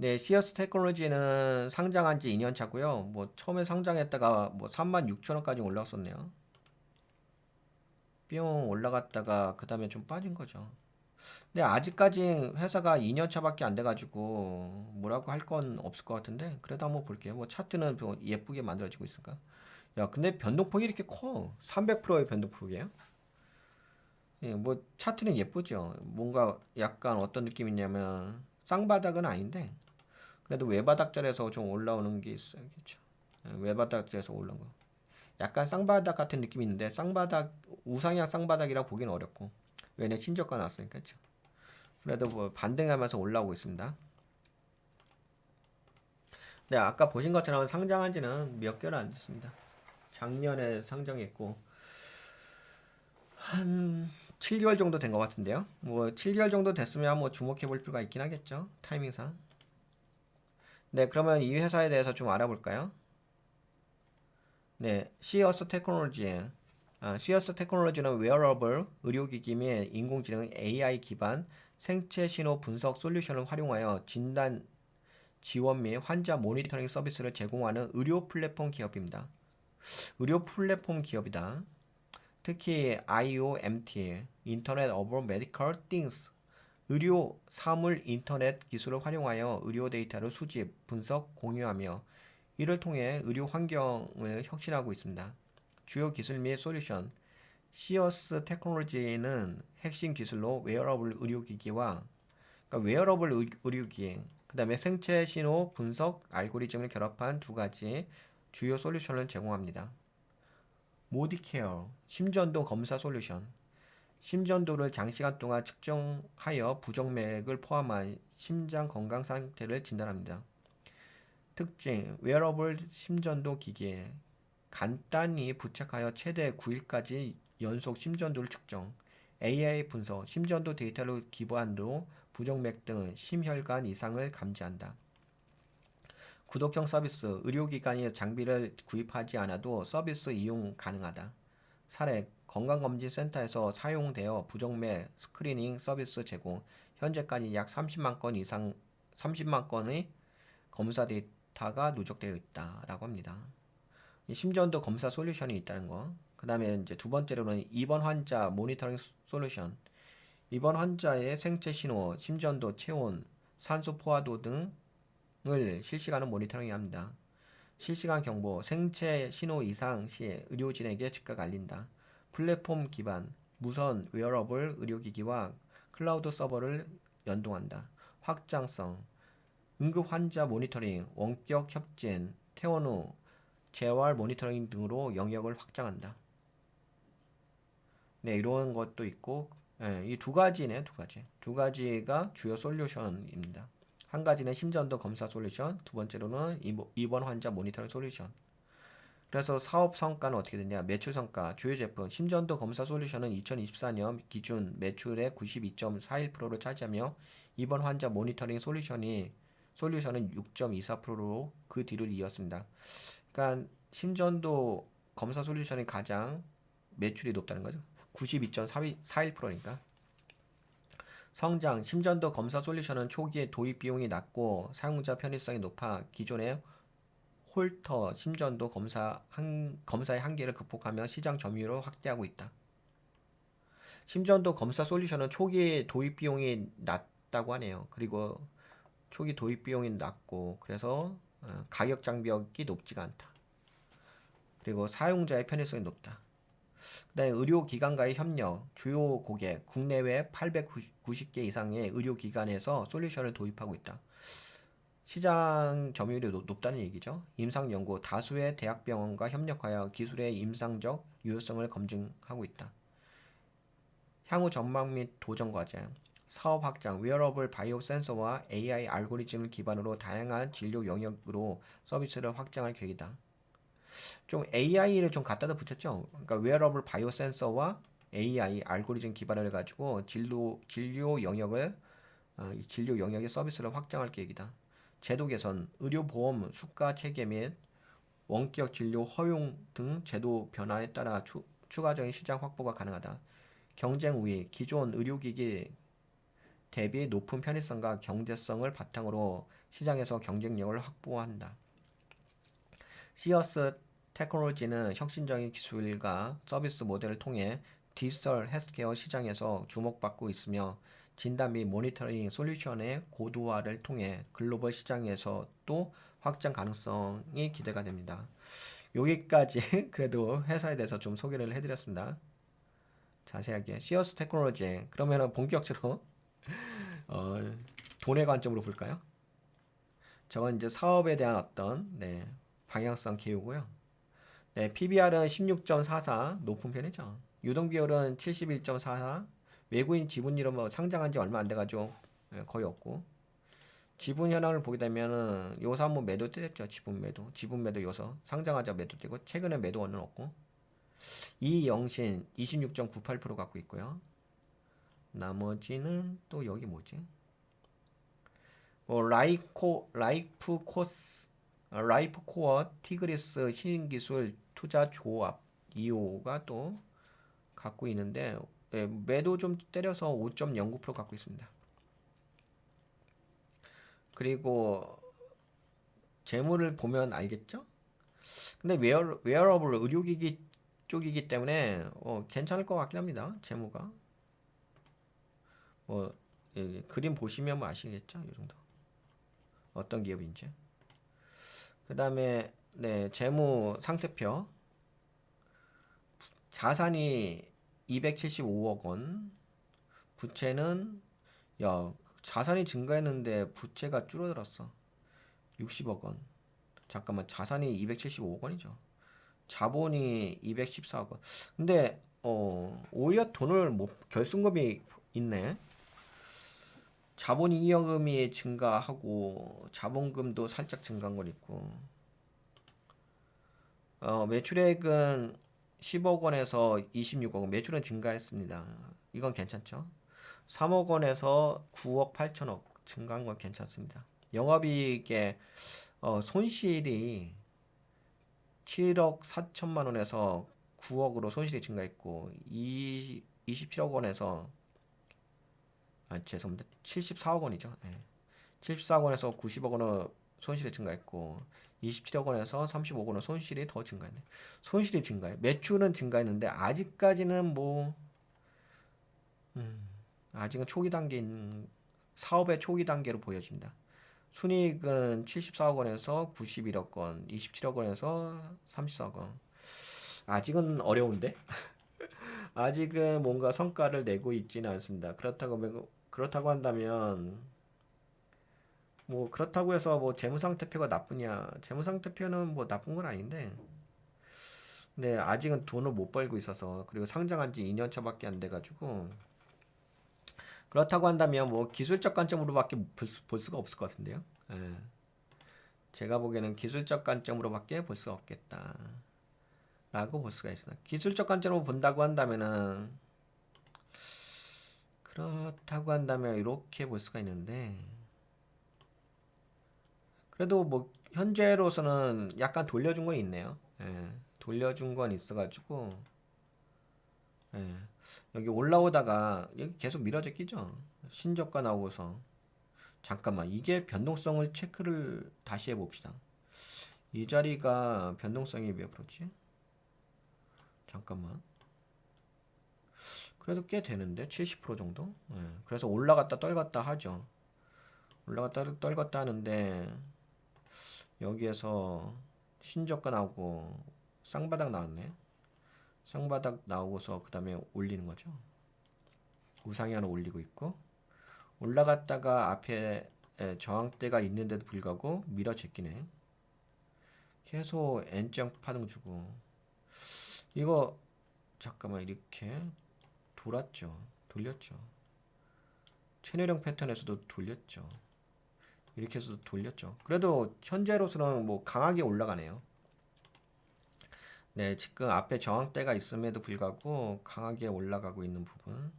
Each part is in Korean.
네, 시어스 테크놀로지는 상장한 지 2년 차고요. 뭐 처음에 상장했다가 뭐 36,000원까지 올라갔었네요. 뿅 올라갔다가 그 다음에 좀 빠진 거죠. 근데 아직까지 회사가 2년 차밖에 안 돼가지고 뭐라고 할 건 없을 것 같은데 그래도 한번 볼게요. 뭐 차트는 뭐 예쁘게 만들어지고 있을까? 야, 근데 변동폭이 이렇게 커. 300%의 변동폭이에요. 예, 뭐 차트는 예쁘죠. 뭔가 약간 어떤 느낌이냐면 쌍바닥은 아닌데 그래도 외바닥절에서 좀 올라오는 게 있어요. 그렇죠? 외바닥절에서 올라온 거. 약간 쌍바닥 같은 느낌이 있는데 쌍바닥 우상향 쌍바닥이라 보기는 어렵고 왜냐 신저가 나왔으니까 그렇죠? 그래도 뭐 반등하면서 올라오고 있습니다. 네, 아까 보신 것처럼 상장한 지는 몇 개월 안 됐습니다. 작년에 상장했고 한 7개월 정도 된 것 같은데요. 뭐 7개월 정도 됐으면 뭐 주목해 볼 필요가 있긴 하겠죠. 타이밍상. 네, 그러면 이 회사에 대해서 좀 알아볼까요? 네, 시어스 테크놀로지. 시어스 테크놀로지는 웨어러블, 의료기기 및 인공지능 AI 기반 생체 신호 분석 솔루션을 활용하여 진단 지원 및 환자 모니터링 서비스를 제공하는 의료 플랫폼 기업입니다. 의료 플랫폼 기업이다. 특히 IoMT, 인터넷 오브 메디컬 띵스, 의료 사물 인터넷 기술을 활용하여 의료 데이터를 수집, 분석, 공유하며 이를 통해 의료 환경을 혁신하고 있습니다. 주요 기술 및 솔루션, 시어스 테크놀로지는 핵심 기술로 웨어러블 의료기기와 그러니까 웨어러블 의료기, 그 다음에 생체 신호 분석 알고리즘을 결합한 두 가지 주요 솔루션을 제공합니다. 모디케어, 심전도 검사 솔루션, 심전도를 장시간 동안 측정하여 부정맥을 포함한 심장 건강 상태를 진단합니다. 특징, 웨어러블 심전도 기기에 간단히 부착하여 최대 9일까지 연속 심전도를 측정, AI 분석, 심전도 데이터를 기반으로 부정맥 등 심혈관 이상을 감지한다. 구독형 서비스, 의료기관이 장비를 구입하지 않아도 서비스 이용 가능하다. 사례, 건강검진센터에서 사용되어 부정맥 스크리닝 서비스 제공, 현재까지 약 30만 건 이상, 30만 건의 검사 데이터가 누적되어 있다라고 합니다. 심전도 검사 솔루션이 있다는 거. 그 다음에 이제 두 번째로는 입원 환자 모니터링 솔루션. 입원 환자의 생체 신호, 심전도, 체온, 산소 포화도 등을 실시간으로 모니터링 합니다. 실시간 경보, 생체 신호 이상 시 의료진에게 즉각 알린다. 플랫폼 기반, 무선 웨어러블 의료기기와 클라우드 서버를 연동한다. 확장성, 응급 환자 모니터링, 원격 협진, 퇴원 후 재활 모니터링 등으로 영역을 확장한다. 네, 이런 것도 있고, 예, 이 두 가지네, 두 가지. 두 가지가 주요 솔루션입니다. 한 가지는 심전도 검사 솔루션, 두 번째로는 입원 환자 모니터링 솔루션. 그래서 사업 성과는 어떻게 됐냐? 매출 성과, 주요 제품, 심전도 검사 솔루션은 2024년 기준 매출의 92.41%를 차지하며 입원 환자 모니터링 솔루션은 6.24%로 그 뒤를 이었습니다. 그러니까 심전도 검사 솔루션이 가장 매출이 높다는 거죠. 92.41%니까. 성장, 심전도 검사 솔루션은 초기에 도입 비용이 낮고 사용자 편의성이 높아 기존의 홀터 심전도 검사의 한계를 극복하며 시장 점유율을 확대하고 있다. 심전도 검사 솔루션은 초기 도입 비용이 낮다고 하네요. 그리고 초기 도입 비용이 낮고 그래서 가격 장벽이 높지가 않다. 그리고 사용자의 편의성이 높다. 그다음에 의료기관과의 협력, 주요 고객, 국내외 890개 이상의 의료기관에서 솔루션을 도입하고 있다. 시장 점유율이 높다는 얘기죠. 임상연구, 다수의 대학병원과 협력하여 기술의 임상적 유효성을 검증하고 있다. 향후 전망 및 도전 과제, 사업 확장, 웨어러블 바이오 센서와 AI 알고리즘을 기반으로 다양한 진료 영역으로 서비스를 확장할 계획이다. 좀 AI를 좀 갖다다 붙였죠. 그러니까 웨어러블 바이오 센서와 AI 알고리즘 기반을 가지고 진료 영역의 서비스를 확장할 계획이다. 제도 개선, 의료보험 수가 체계 및 원격 진료 허용 등 제도 변화에 따라 추가적인 시장 확보가 가능하다. 경쟁 우위, 기존 의료기기 대비 높은 편의성과 경제성을 바탕으로 시장에서 경쟁력을 확보한다. 시어스 테크놀로지는 혁신적인 기술과 서비스 모델을 통해 디지털 헬스케어 시장에서 주목받고 있으며 진단 및 모니터링 솔루션의 고도화를 통해 글로벌 시장에서 또 확장 가능성이 기대가 됩니다. 여기까지 그래도 회사에 대해서 좀 소개를 해드렸습니다. 자세하게 시어스 테크놀로지. 그러면은 본격적으로 돈의 관점으로 볼까요? 저건 이제 사업에 대한 어떤 방향성 기우고요. PBR은 16.44 높은 편이죠. 유동비율은 71.44. 외국인 지분율은 뭐 상장한 지 얼마 안 돼가지고 거의 없고. 지분 현황을 보게 되면은 요새 한번 매도 때렸죠. 지분 매도 요소 상장하자 매도 되고 최근에 매도원은 없고. 이영신 26.98% 갖고 있고요. 나머지는 또 여기 뭐지? 라이프 코어 티그리스 신기술 투자 조합 2호가 또 갖고 있는데 매도 좀 때려서 5.09% 갖고 있습니다. 그리고 재물을 보면 알겠죠? 근데 웨어러블 의료기기 쪽이기 때문에 괜찮을 것 같긴 합니다. 재무가 그림 보시면 뭐 아시겠죠? 이 정도 어떤 기업인지. 그 다음에 재무 상태표. 자산이 275억 원, 부채는 자산이 증가했는데 부채가 줄어들었어. 60억 원. 잠깐만, 자산이 275억 원이죠. 자본이 214억 원. 근데 오히려 돈을 결손금이 있네. 자본잉여금이 증가하고 자본금도 살짝 증가한 건 있고. 매출액은 10억 원에서 26억 원. 매출은 증가했습니다. 이건 괜찮죠? 3억 원에서 9억 8천억 증가한 건 괜찮습니다. 영업이익의 손실이 7억 4천만 원에서 9억으로 손실이 증가했고 27억 원에서 죄송합니다. 74억 원이죠. 74억 원에서 90억 원으로 손실이 증가했고 27억 원에서 35억 원은 손실이 더 증가했네. 손실이 증가해. 매출은 증가했는데 아직까지는 아직은 초기 단계인 사업의 초기 단계로 보여집니다. 순이익은 74억 원에서 91억 원, 27억 원에서 34억 원. 아직은 어려운데? 아직은 뭔가 성과를 내고 있지는 않습니다. 그렇다고 한다면 그렇다고 해서 재무상태표가 나쁘냐? 재무상태표는 나쁜 건 아닌데, 네, 아직은 돈을 못 벌고 있어서, 그리고 상장한 지 2년 차밖에 안 돼가지고, 그렇다고 한다면 기술적 관점으로밖에 볼 수가 없을 것 같은데요. 예. 제가 보기에는 기술적 관점으로밖에 볼 수 없겠다. 라고 볼 수가 있습니다. 기술적 관점으로 본다고 한다면은, 그렇다고 한다면 이렇게 볼 수가 있는데, 그래도 현재로서는 약간 돌려준 건 있네요. 예, 돌려준 건 있어가지고 예, 여기 올라오다가 여기 계속 미뤄져 끼죠. 신저가 나오고서 잠깐만, 이게 변동성을 체크를 다시 해봅시다. 이 자리가 변동성이 몇 프로지? 잠깐만, 그래도 꽤 되는데 70% 정도? 예, 그래서 올라갔다 떨갔다 하죠. 올라갔다 떨갔다 하는데 여기에서 신저가 나오고 쌍바닥 나왔네. 쌍바닥 나오고서 그 다음에 올리는 거죠. 우상이 하나 올리고 있고, 올라갔다가 앞에 저항대가 있는데도 불구하고 밀어 제끼네. 계속 N자 파동 주고, 이거 잠깐만, 이렇게 돌렸죠. 채널형 패턴에서도 돌렸죠. 이렇게 해서 돌렸죠. 그래도 현재로서는 강하게 올라가네요. 네, 지금 앞에 저항대가 있음에도 불구하고 강하게 올라가고 있는 부분.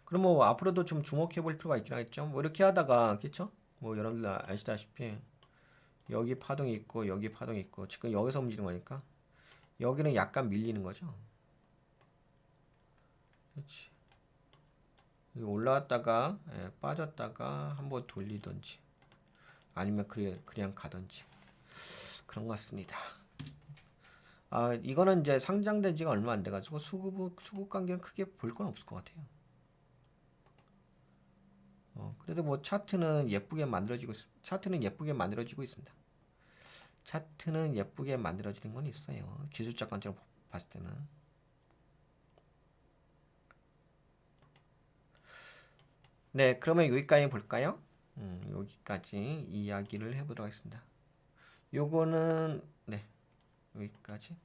그럼 앞으로도 좀 주목해 볼 필요가 있긴 하겠죠. 이렇게 하다가, 그쵸? 여러분들 아시다시피 여기 파동이 있고 여기 파동이 있고 지금 여기서 움직이는 거니까 여기는 약간 밀리는 거죠. 그렇지. 올라왔다가 빠졌다가 한번 돌리던지 아니면 그냥 가던지 그런 것 같습니다. 이거는 이제 상장된 지가 얼마 안 돼가지고 수급 관계는 크게 볼 건 없을 것 같아요. 그래도 뭐 차트는 예쁘게 만들어지고 있습니다. 차트는 예쁘게 만들어지는 건 있어요. 기술적 관점으로 봤을 때는. 네, 그러면 여기까지 볼까요? 여기까지 이야기를 해보도록 하겠습니다. 요거는 네, 여기까지.